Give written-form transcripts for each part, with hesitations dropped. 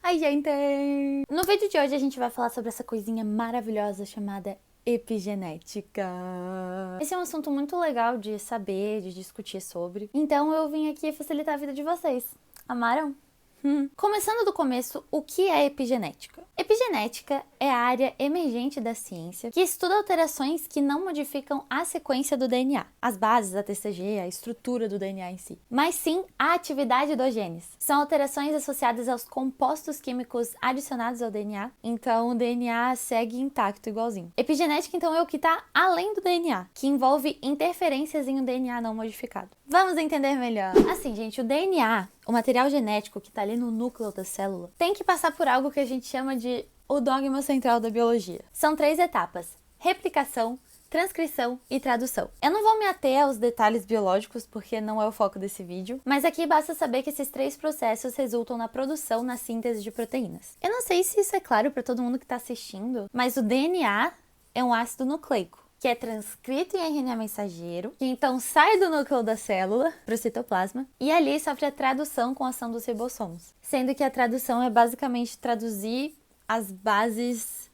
Ai, gente! No vídeo de hoje a gente vai falar sobre essa coisinha maravilhosa chamada epigenética. Esse é um assunto muito legal de saber, de discutir sobre. Então eu vim aqui facilitar a vida de vocês. Amaram? Começando do começo, o que é epigenética? Epigenética é a área emergente da ciência que estuda alterações que não modificam a sequência do DNA, as bases da TCG, a estrutura do DNA em si, mas sim a atividade dos genes. São alterações associadas aos compostos químicos adicionados ao DNA, então o DNA segue intacto igualzinho. Epigenética, então, é o que está além do DNA, que envolve interferências em um DNA não modificado. Vamos entender melhor. Assim, gente, o DNA, o material genético que está ali no núcleo da célula, tem que passar por algo que a gente chama de o dogma central da biologia. São 3 etapas: replicação, transcrição e tradução. Eu não vou me ater aos detalhes biológicos porque não é o foco desse vídeo, mas aqui basta saber que esses 3 processos resultam na produção, na síntese de proteínas. Eu não sei se isso é claro para todo mundo que está assistindo, mas o DNA é um ácido nucleico, que é transcrito em RNA mensageiro, que então sai do núcleo da célula para o citoplasma e ali sofre a tradução com a ação dos ribossomos. Sendo que a tradução é basicamente traduzir as bases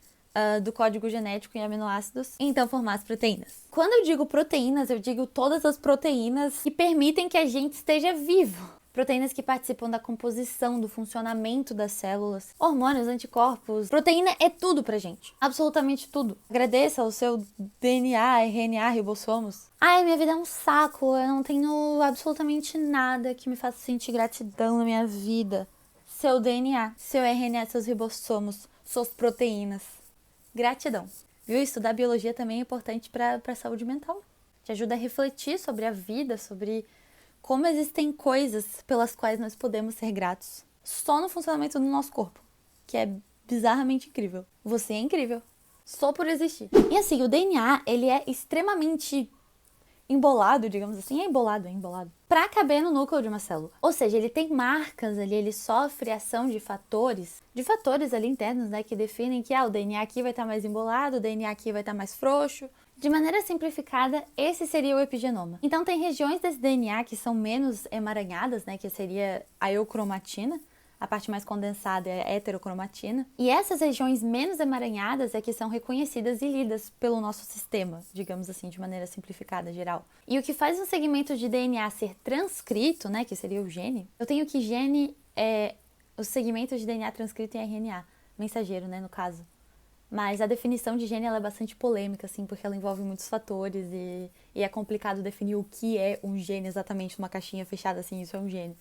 do código genético em aminoácidos e então formar as proteínas. Quando eu digo proteínas, eu digo todas as proteínas que permitem que a gente esteja vivo. Proteínas que participam da composição, do funcionamento das células, hormônios, anticorpos. Proteína é tudo pra gente, absolutamente tudo. Agradeça ao seu DNA, RNA, ribossomos. Ai, minha vida é um saco, eu não tenho absolutamente nada que me faça sentir gratidão na minha vida. Seu DNA, seu RNA, seus ribossomos, suas proteínas. Gratidão. Viu? Estudar biologia também é importante para a saúde mental. Te ajuda a refletir sobre a vida, sobre como existem coisas pelas quais nós podemos ser gratos. Só no funcionamento do nosso corpo, que é bizarramente incrível. Você é incrível. Só por existir. E assim, o DNA, ele é extremamente embolado, digamos assim. É embolado. Pra caber no núcleo de uma célula. Ou seja, ele tem marcas ali, ele sofre ação de fatores ali internos, né, que definem que o DNA aqui vai estar mais embolado, o DNA aqui vai estar mais frouxo. De maneira simplificada, esse seria o epigenoma. Então tem regiões desse DNA que são menos emaranhadas, né, que seria a eucromatina. A parte mais condensada é a heterocromatina. E essas regiões menos emaranhadas é que são reconhecidas e lidas pelo nosso sistema, digamos assim, de maneira simplificada, geral. E o que faz um segmento de DNA ser transcrito, né, que seria o gene, eu tenho que gene é o segmento de DNA transcrito em RNA, mensageiro, né, no caso. Mas a definição de gene ela é bastante polêmica, assim, porque ela envolve muitos fatores e é complicado definir o que é um gene exatamente numa caixinha fechada assim, isso é um gene.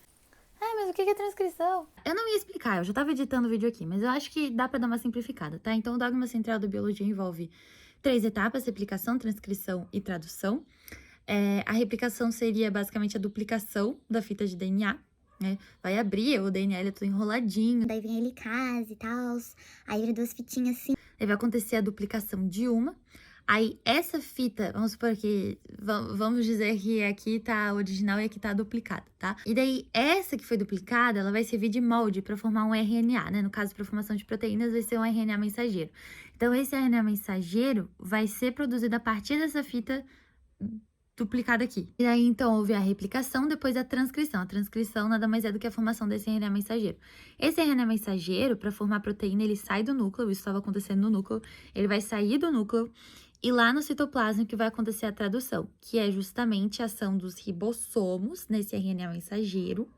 Mas o que é transcrição? Eu não ia explicar, eu já tava editando o vídeo aqui, mas eu acho que dá pra dar uma simplificada, tá? Então o dogma central da biologia envolve 3 etapas: replicação, transcrição e tradução. A replicação seria basicamente a duplicação da fita de DNA, né? Vai abrir o DNA, ele é todo enroladinho. Daí vem a helicase e tal, aí vira 2 fitinhas assim. Aí vai acontecer a duplicação de uma. Aí essa fita, vamos supor que, vamos dizer que aqui tá a original e aqui tá a duplicada, tá? E daí essa que foi duplicada, ela vai servir de molde para formar um RNA, né? No caso, para formação de proteínas, vai ser um RNA mensageiro. Então esse RNA mensageiro vai ser produzido a partir dessa fita duplicada aqui. E aí, então, houve a replicação, depois a transcrição. A transcrição nada mais é do que a formação desse RNA mensageiro. Esse RNA mensageiro, para formar proteína, ele sai do núcleo, isso estava acontecendo no núcleo, ele vai sair do núcleo e lá no citoplasma que vai acontecer a tradução, que é justamente a ação dos ribossomos nesse RNA mensageiro,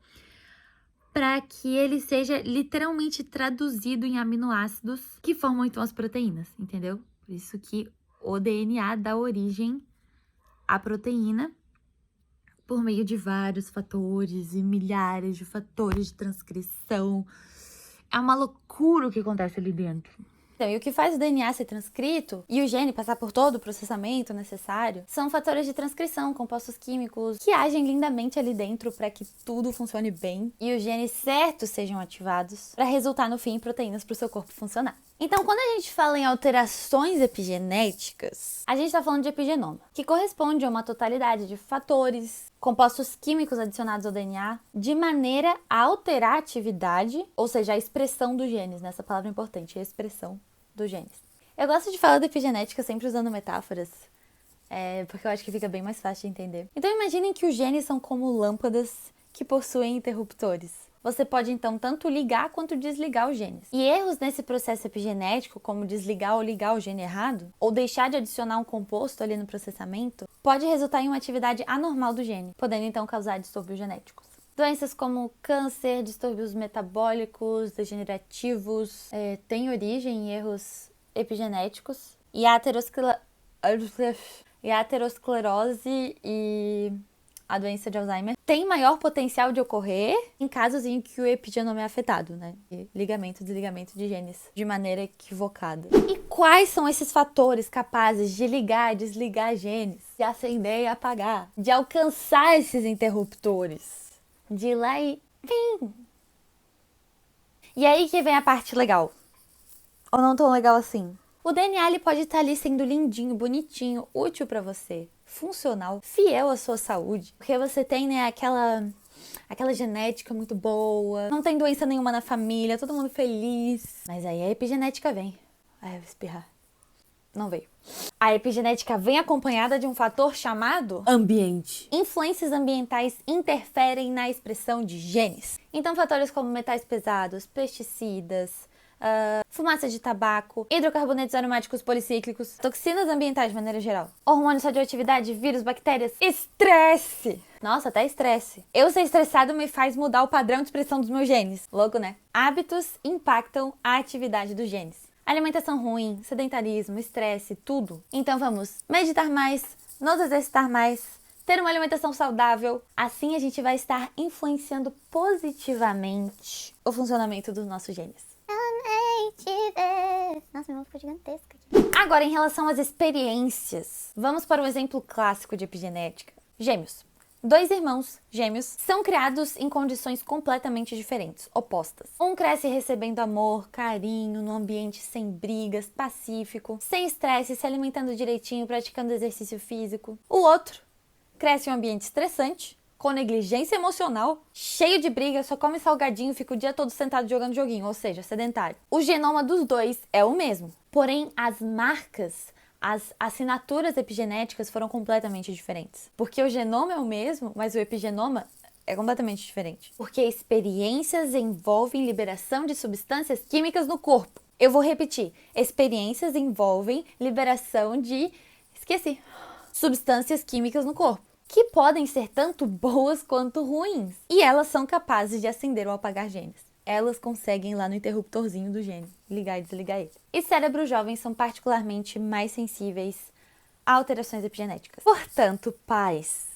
para que ele seja literalmente traduzido em aminoácidos que formam então as proteínas, entendeu? Por isso que o DNA dá origem à proteína por meio de vários fatores e milhares de fatores de transcrição. É uma loucura o que acontece ali dentro. Então, e o que faz o DNA ser transcrito e o gene passar por todo o processamento necessário são fatores de transcrição, compostos químicos que agem lindamente ali dentro para que tudo funcione bem e os genes certos sejam ativados para resultar no fim em proteínas para o seu corpo funcionar. Então, quando a gente fala em alterações epigenéticas, a gente está falando de epigenoma, que corresponde a uma totalidade de fatores, compostos químicos adicionados ao DNA, de maneira a alterar a atividade, ou seja, a expressão dos genes, né? Essa palavra é importante, a expressão dos genes. Eu gosto de falar da epigenética sempre usando metáforas, porque eu acho que fica bem mais fácil de entender. Então, imaginem que os genes são como lâmpadas que possuem interruptores. você pode então tanto ligar quanto desligar os genes. E erros nesse processo epigenético, como desligar ou ligar o gene errado, ou deixar de adicionar um composto ali no processamento, pode resultar em uma atividade anormal do gene, podendo então causar distúrbios genéticos. Doenças como câncer, distúrbios metabólicos, degenerativos, têm origem em erros epigenéticos. E a aterosclerose e a doença de Alzheimer tem maior potencial de ocorrer em casos em que o epigenoma é afetado, né? E ligamento e desligamento de genes de maneira equivocada. E quais são esses fatores capazes de ligar e desligar genes, de acender e apagar, de alcançar esses interruptores, de ir lá e vim? E aí que vem a parte legal. Ou não tão legal assim. O DNA ele pode estar ali sendo lindinho, bonitinho, útil para você, funcional, fiel à sua saúde, porque você tem, né, aquela genética muito boa, não tem doença nenhuma na família, todo mundo feliz. Mas aí a epigenética vem. Ai, eu vou espirrar. Não veio. A epigenética vem acompanhada de um fator chamado ambiente. Influências ambientais interferem na expressão de genes. Então, fatores como metais pesados, pesticidas, fumaça de tabaco, hidrocarbonetos aromáticos policíclicos, toxinas ambientais de maneira geral, hormônios, radioatividade, vírus, bactérias, estresse. Nossa, até estresse. Eu ser estressado me faz mudar o padrão de expressão dos meus genes. Louco, né? Hábitos impactam a atividade dos genes. Alimentação ruim, sedentarismo, estresse, tudo. Então vamos meditar mais, nos exercitar mais, ter uma alimentação saudável. Assim a gente vai estar influenciando positivamente o funcionamento dos nossos genes. Nossa, meu mão ficou gigantesca aqui. Agora, em relação às experiências, vamos para um exemplo clássico de epigenética. Gêmeos. 2 irmãos gêmeos são criados em condições completamente diferentes, opostas. Um cresce recebendo amor, carinho, num ambiente sem brigas, pacífico, sem estresse, se alimentando direitinho, praticando exercício físico. O outro cresce em um ambiente estressante, com negligência emocional, cheio de briga, só come salgadinho, fica o dia todo sentado jogando joguinho, ou seja, sedentário. O genoma dos dois é o mesmo, porém as marcas, as assinaturas epigenéticas foram completamente diferentes. Porque o genoma é o mesmo, mas o epigenoma é completamente diferente. Porque experiências envolvem liberação de substâncias químicas no corpo. Eu vou repetir, experiências envolvem liberação de, substâncias químicas no corpo, que podem ser tanto boas quanto ruins. E elas são capazes de acender ou apagar genes. Elas conseguem ir lá no interruptorzinho do gene, ligar e desligar ele. E cérebros jovens são particularmente mais sensíveis a alterações epigenéticas. Portanto, pais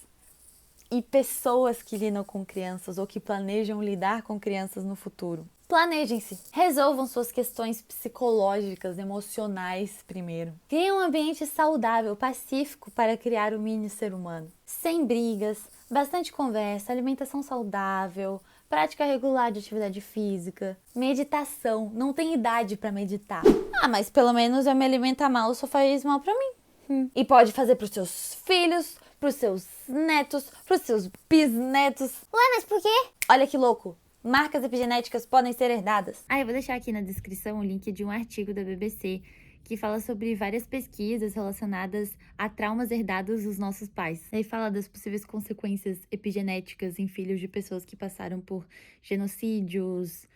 e pessoas que lidam com crianças ou que planejam lidar com crianças no futuro, planejem-se, resolvam suas questões psicológicas, emocionais primeiro. Criem um ambiente saudável, pacífico para criar o mini ser humano. Sem brigas, bastante conversa, alimentação saudável, prática regular de atividade física, meditação. Não tem idade para meditar. Ah, mas pelo menos eu me alimentar mal só faz mal para mim. E pode fazer para os seus filhos, para os seus netos, para os seus bisnetos. Ué, mas por quê? Olha que louco. Marcas epigenéticas podem ser herdadas. Eu vou deixar aqui na descrição o link de um artigo da BBC que fala sobre várias pesquisas relacionadas a traumas herdados dos nossos pais. Ele fala das possíveis consequências epigenéticas em filhos de pessoas que passaram por genocídios,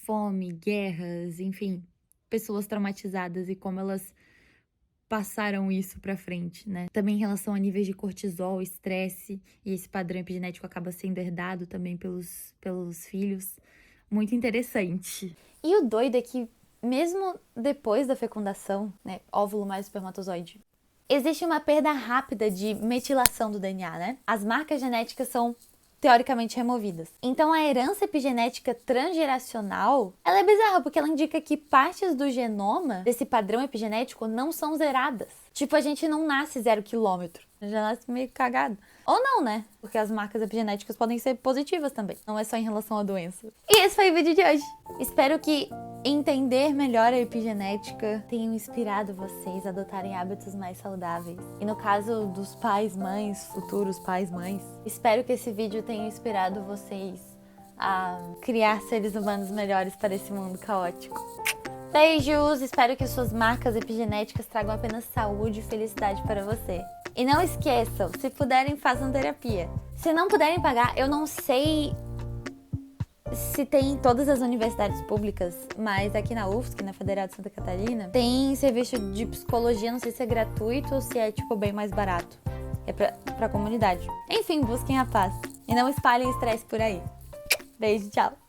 fome, guerras, enfim, pessoas traumatizadas e como elas passaram isso pra frente, né? Também em relação a níveis de cortisol, estresse, e esse padrão epigenético acaba sendo herdado também pelos filhos. Muito interessante. E o doido é que, mesmo depois da fecundação, né, óvulo mais espermatozoide, existe uma perda rápida de metilação do DNA, né? As marcas genéticas são teoricamente removidas. Então a herança epigenética transgeracional, ela é bizarra porque ela indica que partes do genoma desse padrão epigenético não são zeradas. Tipo, a gente não nasce 0 quilômetro, já nasce meio cagado. Ou não, né? Porque as marcas epigenéticas podem ser positivas também, não é só em relação à doença. E esse foi o vídeo de hoje. Espero que entender melhor a epigenética tenha inspirado vocês a adotarem hábitos mais saudáveis. E no caso dos pais, mães, futuros pais, mães, espero que esse vídeo tenha inspirado vocês a criar seres humanos melhores para esse mundo caótico. Beijos! Espero que suas marcas epigenéticas tragam apenas saúde e felicidade para você. E não esqueçam, se puderem, façam terapia. Se não puderem pagar, eu não sei se tem em todas as universidades públicas, mas aqui na UFSC, na Federal de Santa Catarina, tem serviço de psicologia, não sei se é gratuito ou se é, tipo, bem mais barato. É pra comunidade. Enfim, busquem a paz. E não espalhem estresse por aí. Beijo, tchau.